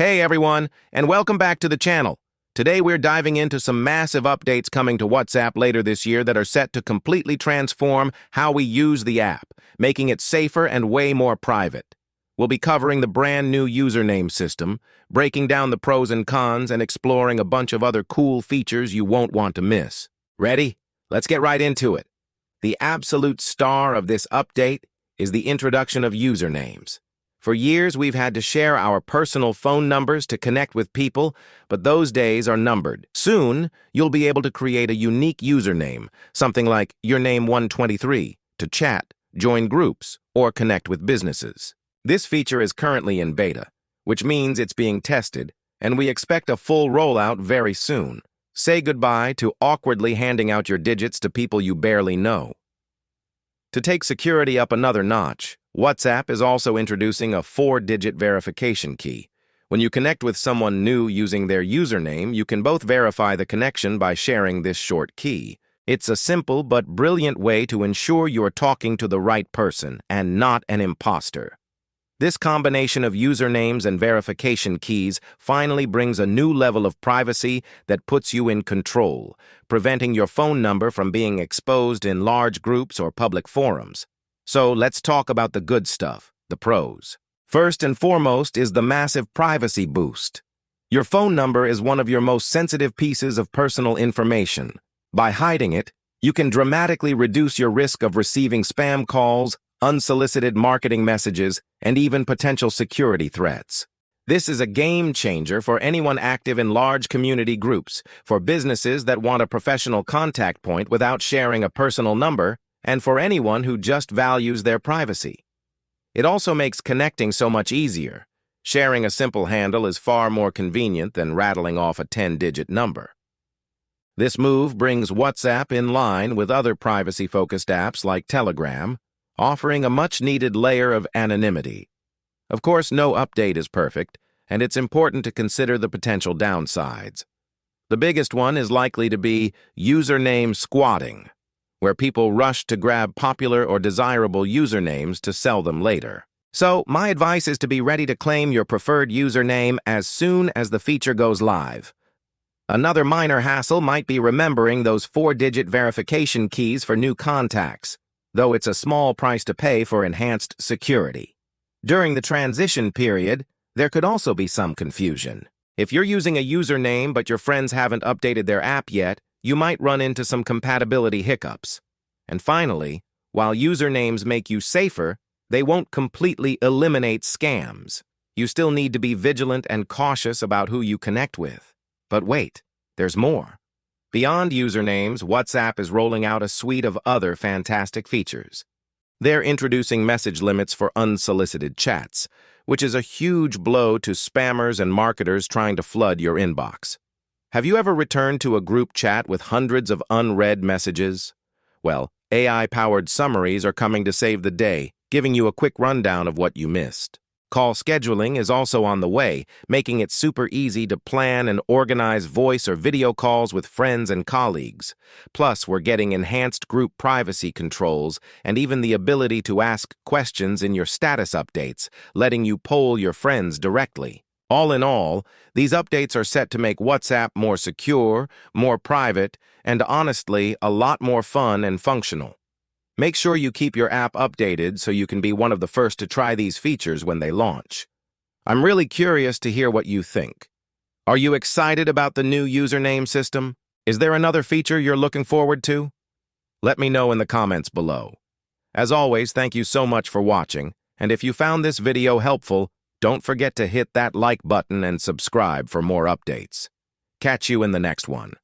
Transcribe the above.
Hey everyone, and welcome back to the channel. Today we're diving into some massive updates coming to WhatsApp later this year that are set to completely transform how we use the app, making it safer and way more private. We'll be covering the brand new username system, breaking down the pros and cons, and exploring a bunch of other cool features you won't want to miss. Ready? Let's get right into it. The absolute star of this update is the introduction of usernames. For years, we've had to share our personal phone numbers to connect with people, but those days are numbered. Soon, you'll be able to create a unique username, something like yourname123, to chat, join groups, or connect with businesses. This feature is currently in beta, which means it's being tested, and we expect a full rollout very soon. Say goodbye to awkwardly handing out your digits to people you barely know. To take security up another notch, WhatsApp is also introducing a 4-digit verification key. When you connect with someone new using their username, you can both verify the connection by sharing this short key. It's a simple but brilliant way to ensure you're talking to the right person and not an imposter. This combination of usernames and verification keys finally brings a new level of privacy that puts you in control, preventing your phone number from being exposed in large groups or public forums. So let's talk about the good stuff, the pros. First and foremost is the massive privacy boost. Your phone number is one of your most sensitive pieces of personal information. By hiding it, you can dramatically reduce your risk of receiving spam calls, unsolicited marketing messages, and even potential security threats. This is a game changer for anyone active in large community groups, for businesses that want a professional contact point without sharing a personal number, and for anyone who just values their privacy. It also makes connecting so much easier. Sharing a simple handle is far more convenient than rattling off a 10-digit number. This move brings WhatsApp in line with other privacy-focused apps like Telegram, offering a much-needed layer of anonymity. Of course, no update is perfect, and it's important to consider the potential downsides. The biggest one is likely to be username squatting, where people rush to grab popular or desirable usernames to sell them later. So, my advice is to be ready to claim your preferred username as soon as the feature goes live. Another minor hassle might be remembering those 4-digit verification keys for new contacts, though it's a small price to pay for enhanced security. During the transition period, there could also be some confusion. If you're using a username but your friends haven't updated their app yet, you might run into some compatibility hiccups. And finally, while usernames make you safer, they won't completely eliminate scams. You still need to be vigilant and cautious about who you connect with. But wait, there's more. Beyond usernames, WhatsApp is rolling out a suite of other fantastic features. They're introducing message limits for unsolicited chats, which is a huge blow to spammers and marketers trying to flood your inbox. Have you ever returned to a group chat with hundreds of unread messages? Well, AI-powered summaries are coming to save the day, giving you a quick rundown of what you missed. Call scheduling is also on the way, making it super easy to plan and organize voice or video calls with friends and colleagues. Plus, we're getting enhanced group privacy controls and even the ability to ask questions in your status updates, letting you poll your friends directly. All in all, these updates are set to make WhatsApp more secure, more private, and honestly, a lot more fun and functional. Make sure you keep your app updated so you can be one of the first to try these features when they launch. I'm really curious to hear what you think. Are you excited about the new username system? Is there another feature you're looking forward to? Let me know in the comments below. As always, thank you so much for watching, and if you found this video helpful, don't forget to hit that like button and subscribe for more updates. Catch you in the next one.